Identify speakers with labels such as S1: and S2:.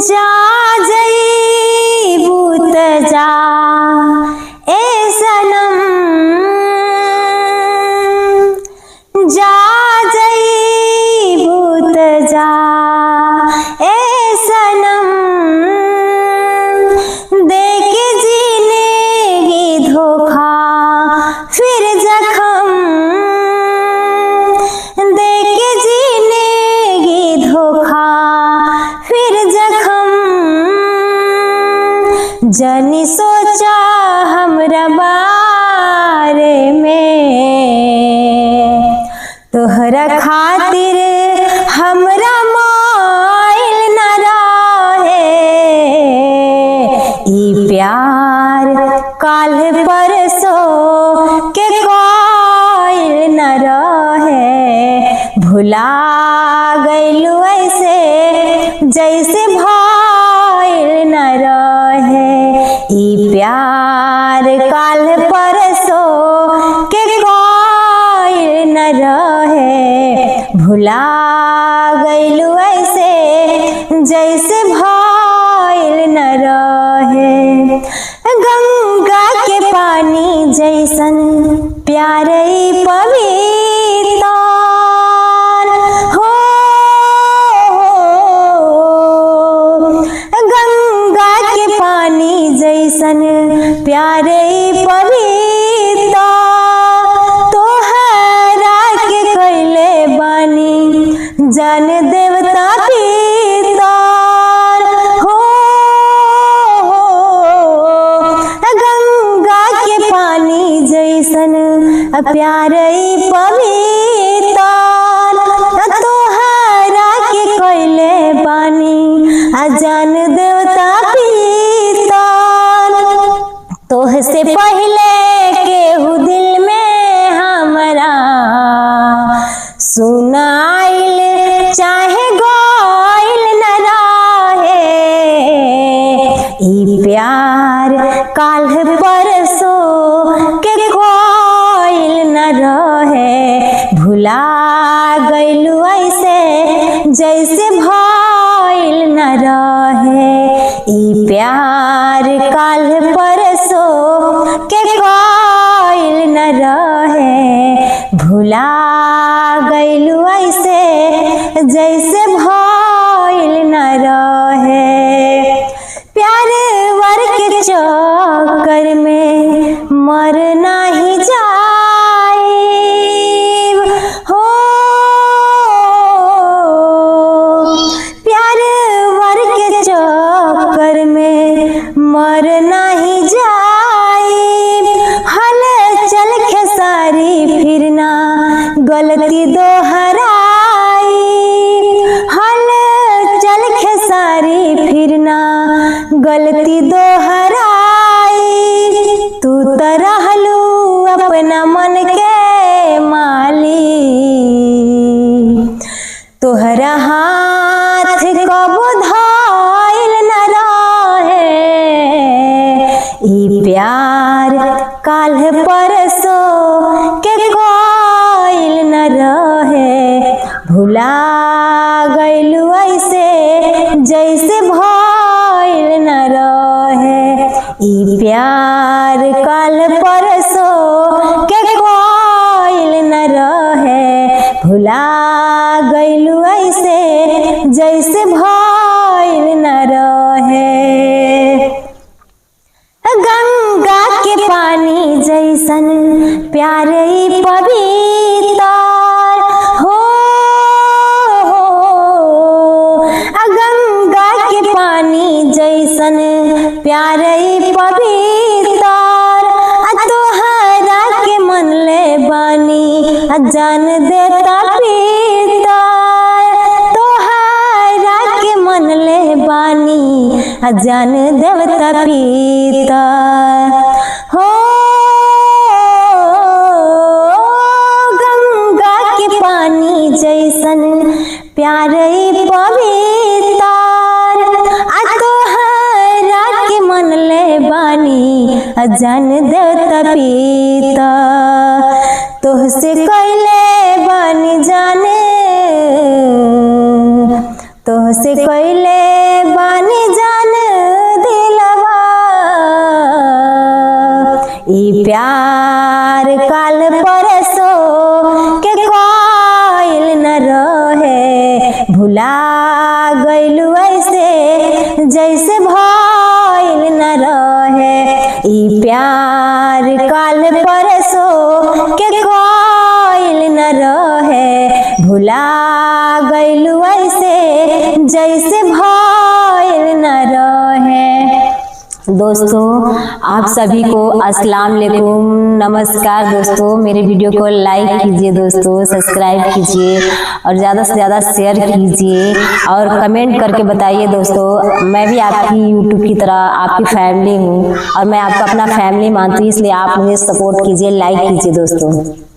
S1: जा जईबू त जा ए सनम, जा जईबू त जा ए सनम, देके जीनेगी धोखा फिर जख्म, देके जीनेगी धोखा फिर जख्म, जनी सोचा हमरा बारे में, तोहरा खातिर हमरा माइल न रहे, ई प्यार काल परसों के कोइल न रहे, भुला गइलू ऐसे जैसे भइल न रहे, ई प्यार काल परसों के कोइल न रहे, भुला गइलू ऐसे जैसे भइल न रहे। गंगा के पानी जैसन प्यारे पवित्र हो, गंगा के पानी जैसन प्यारे पवित्र, तोहरा के कैले बानी जान देवता पितर हो, गंगा के पानी जैसन प्यारे पवित्र, तोहरा के कैले बानी जान देवता पितर, तोह से पहले केहू दिल में हमरा सुनाइल चाहे गोइल न रहे, ई प्यार काल परसों के कोइल न रहे, भुला गइलू ऐसे जैसे भइल न रहे, ई प्यार काल परसों के कोइल न रहे, भुला गइलू ऐसे जैसे भइल न रहे, प्यार वर के चक्कर में मर नाही जाए हो, प्यार वर के चक्कर में मर नाही जाए, हल चल खेसारी फिरना गलती दोहराई, हल चल खेसारी फिरना गलती दोहराई, तू त रहलू अपना मन के माली, तोहरा हाथ कबो धइल न रहे, ई प्यार काल परसों के कोइल न रहे, भुला गइलू ऐसे जैसे भइल न रहे, ई प्यार काल परसों के कोइल न रहे, भुला गइलू ऐसे जैसे भइल न रहे। गंगा के पानी जैसन प्यारे पवित्र हो, गंगा के पानी जैसन प्यारे पवित्र, तोहरा के मन ले बानी जान देता पितर, तोहरा के मन ले बानी जान देवता पितर हो, गंगा के पानी जैसन प्यारे पवित्र, तोहरा के मन ले बानी जान देवता पितर, तोह से कैले बानी जाने, तोह से कैले बानी भुला गइलू ऐसे जैसे भइल न रहे। ई प्यार काल परसों के कोइल न रहे। भुला गइलू ऐसे जैसे भइल न रहे। दोस्तों आप सभी को अस्सलाम वालेकुम, नमस्कार। दोस्तों मेरे वीडियो को लाइक कीजिए, दोस्तों सब्सक्राइब कीजिए और ज़्यादा से ज़्यादा शेयर कीजिए और कमेंट करके बताइए। दोस्तों मैं भी आपकी यूट्यूब की तरह आपकी फैमिली हूँ और मैं आपका अपना फैमिली मानती हूँ, इसलिए आप मुझे सपोर्ट कीजिए, लाइक कीजिए दोस्तों।